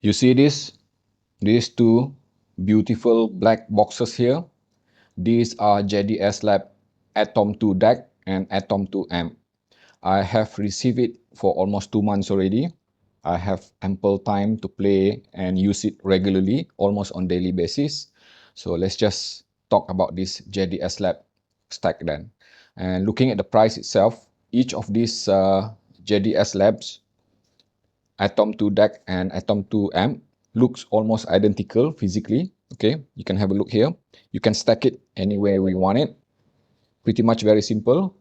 You see these two beautiful black boxes here. These are JDS Lab Atom 2 DAC and Atom 2 amp. I have received it for almost 2 months already. I have ample time to play and use it regularly, almost on daily basis. So let's just talk about this JDS Lab stack then. And looking at the price itself, each of these JDS Labs Atom 2 DAC and Atom 2 amp looks almost identical physically. Okay, you can have a look here. You can stack it anywhere we want it. Pretty much very simple.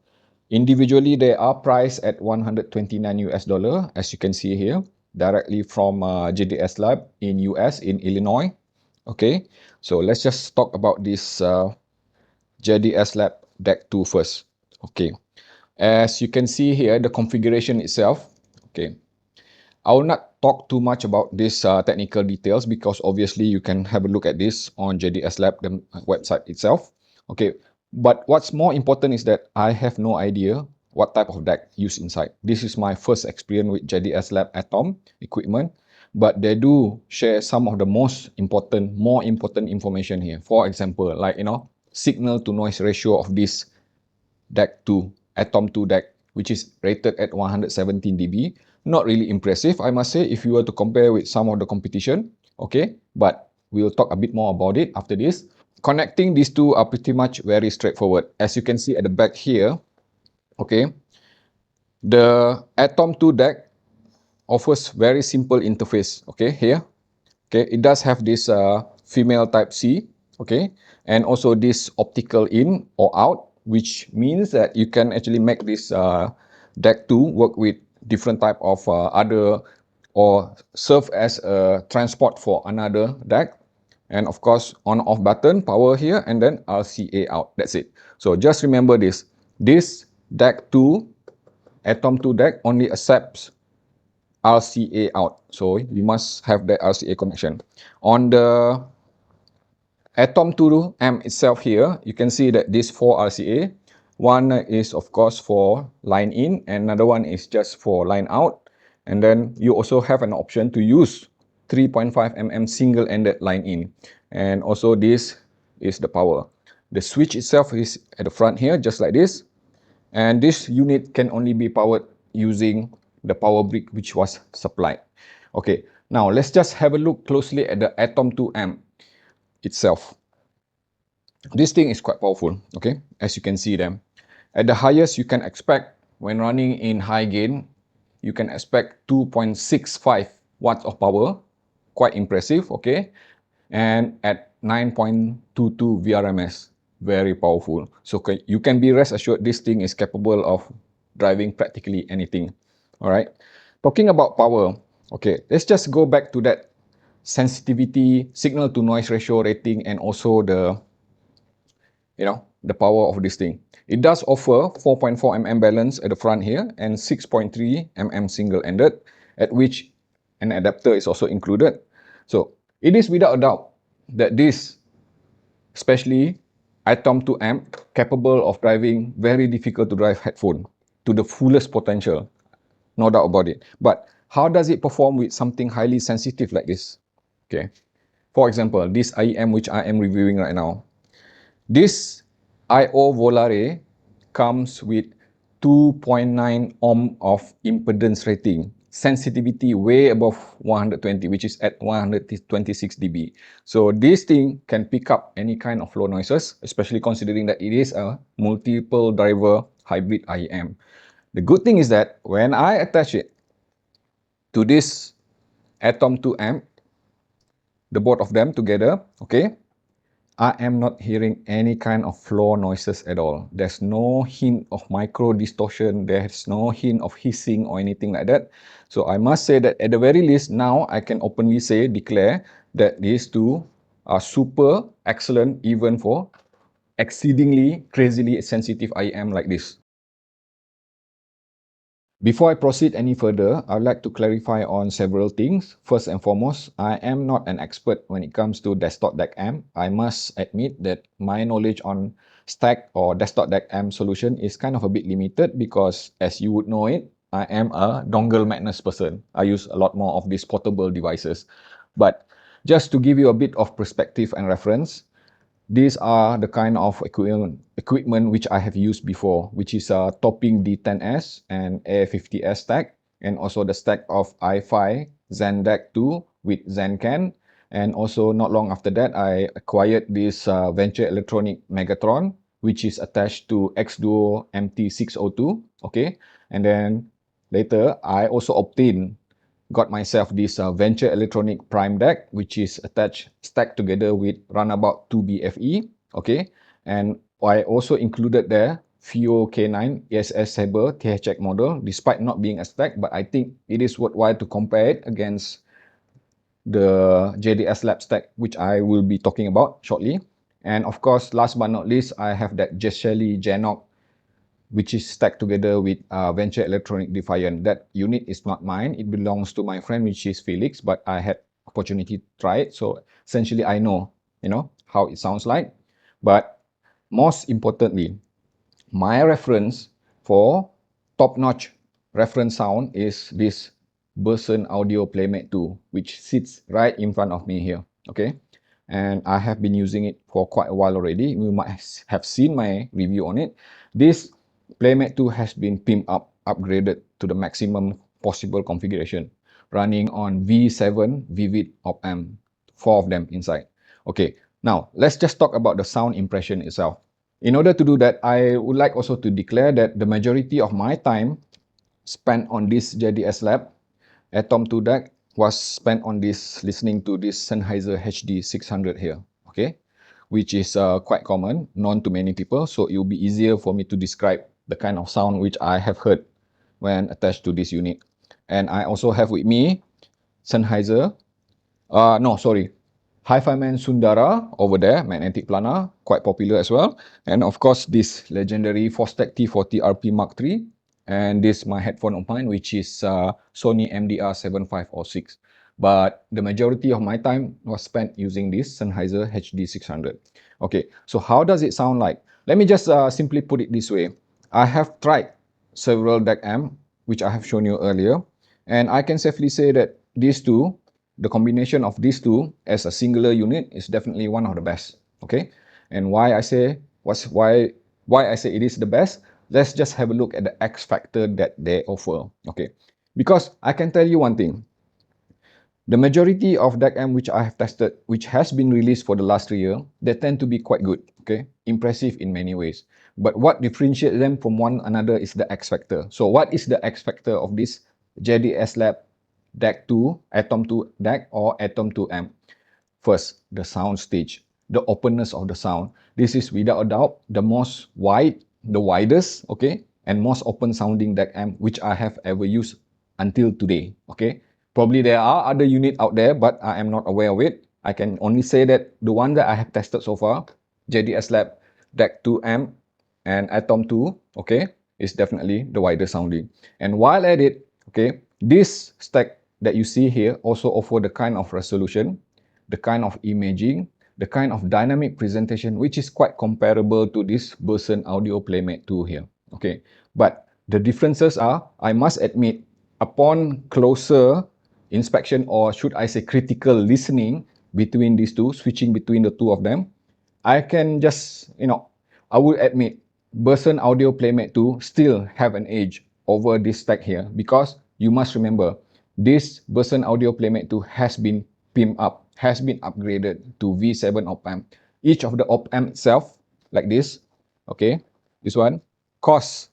Individually, they are priced at 129 US dollar, as you can see here, directly from JDS Lab in US, in Illinois. Okay, so let's just talk about this JDS Lab DAC 2 first. Okay, as you can see here, the configuration itself. Okay, I will not talk too much about this technical details because obviously you can have a look at this on JDS Lab, the website itself. Okay, but what's more important is that I have no idea what type of deck used inside. This is my first experience with JDS Lab Atom equipment, but they do share some of the more important information here. For example, like, signal to noise ratio of this DAC 2, Atom 2 DAC, which is rated at 117 dB. Not really impressive, I must say, if you were to compare with some of the competition. Okay, but we'll talk a bit more about it after this. Connecting these two are pretty much very straightforward. As you can see at the back here, okay, the Atom 2 DAC offers very simple interface. Okay, here, okay, it does have this female type C, okay, and also this optical in or out, which means that you can actually make this DAC 2 work with different type of other, or serve as a transport for another DAC. And of course, on off button, power here, and then RCA out. That's it. So just remember this DAC 2, Atom 2 DAC only accepts RCA out. So you must have the RCA connection. On the Atom 2 amp itself here, you can see that these four RCA. One is of course for line in, and another one is just for line out. And then you also have an option to use 3.5 mm single-ended line in. And also this is the power. The switch itself is at the front here, just like this. And this unit can only be powered using the power brick which was supplied. Okay, now let's just have a look closely at the Atom 2 amp itself. This thing is quite powerful, okay, as you can see them. At the highest you can expect, when running in high gain, you can expect 2.65 watts of power. Quite impressive, okay. And at 9.22 VRMS, very powerful. So you can be rest assured this thing is capable of driving practically anything. All right. Talking about power, okay, let's just go back to that sensitivity, signal to noise ratio rating, and also the power of this thing. It does offer 4.4 mm balance at the front here and 6.3 mm single-ended, at which an adapter is also included. So it is without a doubt that this, especially Atom 2 amp, capable of driving very difficult to drive headphone to the fullest potential. No doubt about it. But how does it perform with something highly sensitive like this? Okay. For example, this IEM which I am reviewing right now. This IO Volare comes with 2.9 ohm of impedance rating, sensitivity way above 120, which is at 126 dB. So this thing can pick up any kind of low noises, especially considering that it is a multiple driver hybrid IEM. The good thing is that when I attach it to this Atom 2 amp, the both of them together, okay, I am not hearing any kind of floor noises at all. There's no hint of micro distortion. There's no hint of hissing or anything like that. So I must say that at the very least, now I can openly declare that these two are super excellent even for exceedingly crazily sensitive IEM like this. Before I proceed any further, I'd like to clarify on several things. First and foremost, I am not an expert when it comes to desktop DAC amp. I must admit that my knowledge on stack or desktop DAC amp solution is kind of a bit limited because, as you would know it, I am a dongle madness person. I use a lot more of these portable devices. But just to give you a bit of perspective and reference, these are the kind of equipment which I have used before, which is a Topping D10S and A50S stack, and also the stack of i5 Zen DAC 2 with ZenCan. And also not long after that, I acquired this Venture Electronic Megatron, which is attached to Xduo MT602. Okay, and then later I also got myself this Venture Electronic Prime DAC, which is attached, stacked together with Runabout 2BFE, okay? And I also included there FIO K9 ESS Sabre THX model, despite not being a stack, but I think it is worthwhile to compare it against the JDS Lab stack, which I will be talking about shortly. And of course, last but not least, I have that Geshelli Genok, which is stacked together with Venture Electronic Defiant. That unit is not mine. It belongs to my friend, which is Felix, but I had opportunity to try it. So essentially, I know, how it sounds like. But most importantly, my reference for top-notch reference sound is this Burson Audio Playmate 2, which sits right in front of me here, okay? And I have been using it for quite a while already. You might have seen my review on it. This Playmate 2 has been pimped up, upgraded to the maximum possible configuration, running on V7 Vivid op-amp, 4 of them inside. Okay, now let's just talk about the sound impression itself. In order to do that, I would like also to declare that the majority of my time spent on this JDS Lab Atom 2 DAC was spent on this, listening to this Sennheiser HD 600 here, okay, which is quite common, known to many people, so it will be easier for me to describe the kind of sound which I have heard when attached to this unit. And I also have with me Sennheiser, Hi-Fi-Man Sundara over there, magnetic planar, quite popular as well. And of course, this legendary Fostex T40 RP Mark III. And this my headphone of mine, which is Sony MDR7506. But the majority of my time was spent using this Sennheiser HD600. Okay, so how does it sound like? Let me just simply put it this way. I have tried several DAC amp, which I have shown you earlier. And I can safely say that these two, the combination of these two as a singular unit is definitely one of the best. Okay, and why I say it is the best, let's just have a look at the X factor that they offer. Okay, because I can tell you one thing, the majority of DAC amp which I have tested, which has been released for the last 3 years, they tend to be quite good, okay, impressive in many ways. But what differentiates them from one another is the X factor. So what is the X factor of this JDS Lab DAC 2, Atom 2 DAC or Atom 2 amp? First, the sound stage, the openness of the sound. This is without a doubt the widest, okay, and most open sounding DAC amp which I have ever used until today, okay. Probably there are other units out there, but I am not aware of it. I can only say that the one that I have tested so far, JDS Lab DAC 2 amp and Atom 2, okay, is definitely the widest sounding. And while at it, okay, this stack that you see here also offer the kind of resolution, the kind of imaging, the kind of dynamic presentation, which is quite comparable to this Burson Audio Playmate 2 here, okay. But the differences are, I must admit, upon closer inspection, or should I say critical listening between these two, switching between the two of them, I can just, I will admit Burson Audio Playmate 2 still have an edge over this stack here, because you must remember this Burson Audio Playmate 2 has been pimped up, has been upgraded to V7 op-amp. Each of the op-amp itself, like this, okay, this one, costs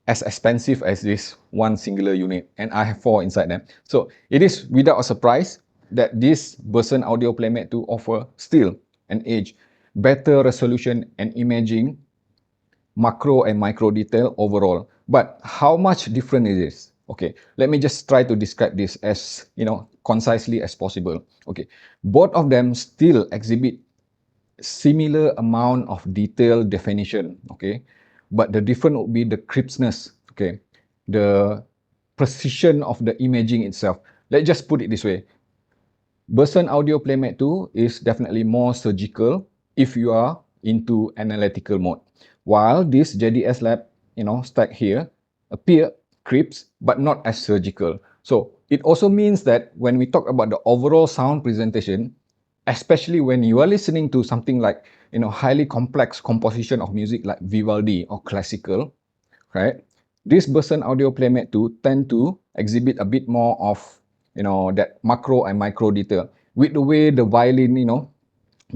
as expensive as this one singular unit, and I have 4 inside them. So it is without a surprise that this Burson Audio Playmate 2 offer still an edge, better resolution and imaging, macro and micro detail overall. But how much different it is? Okay, let me just try to describe this as, concisely as possible. Okay, both of them still exhibit similar amount of detail definition, okay, but the difference would be the crispness, okay, the precision of the imaging itself. Let's just put it this way. Burson Audio Playmate 2 is definitely more surgical if you are into analytical mode, while this JDS Lab, stack here appear crisp, but not as surgical. So it also means that when we talk about the overall sound presentation, especially when you are listening to something like, highly complex composition of music like Vivaldi or classical, right? This Burson Audio Playmate 2 tend to exhibit a bit more of, that macro and micro detail with the way the violin,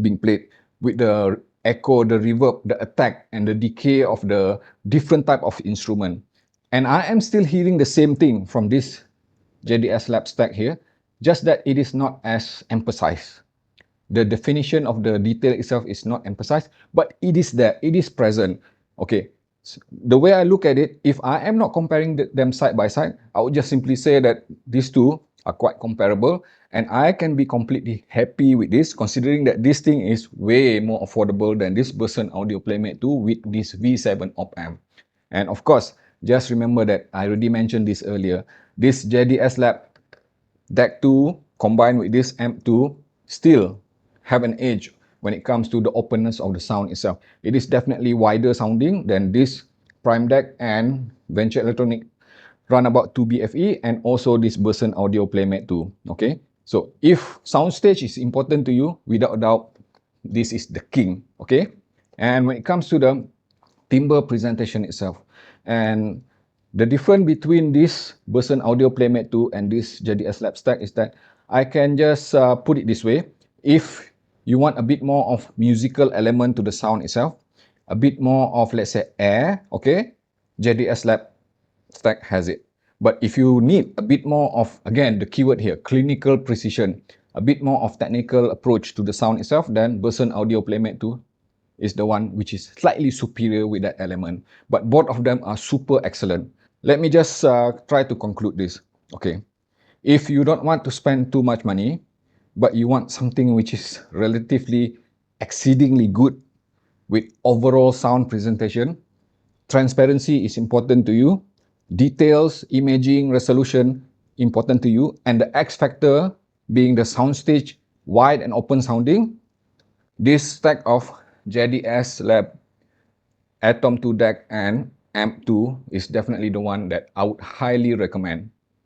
being played, with the echo, the reverb, the attack, and the decay of the different type of instrument. And I am still hearing the same thing from this JDS Lab stack here, just that it is not as emphasized. The definition of the detail itself is not emphasized, but it is there, it is present. Okay, the way I look at it, if I am not comparing them side by side, I would just simply say that these two are quite comparable, and I can be completely happy with this, considering that this thing is way more affordable than this Burson Audio Playmate 2 with this V7 op amp. And of course, just remember that I already mentioned this earlier, this JDS Lab DAC 2 combined with this amp 2 still have an edge when it comes to the openness of the sound itself. It is definitely wider sounding than this Prime DAC and Venture Electronic Runabout 2 BFE and also this Burson Audio Playmate 2. Okay, so if soundstage is important to you, without a doubt, this is the king. Okay, and when it comes to the timbre presentation itself, and the difference between this Burson Audio Playmate 2 and this JDS Lab stack is that I can just put it this way. If you want a bit more of musical element to the sound itself, a bit more of, let's say, air, okay, JDS Lab stack has it. But if you need a bit more of, again, the keyword here, clinical precision, a bit more of technical approach to the sound itself, then Burson Audio Playmate 2 is the one which is slightly superior with that element. But both of them are super excellent. Let me just try to conclude this. Okay, if you don't want to spend too much money, but you want something which is relatively exceedingly good with overall sound presentation, transparency is important to you, details, imaging, resolution important to you, and the X factor being the soundstage wide and open sounding, this stack of JDS Lab Atom 2 DAC and AMP 2 is definitely the one that I would highly recommend.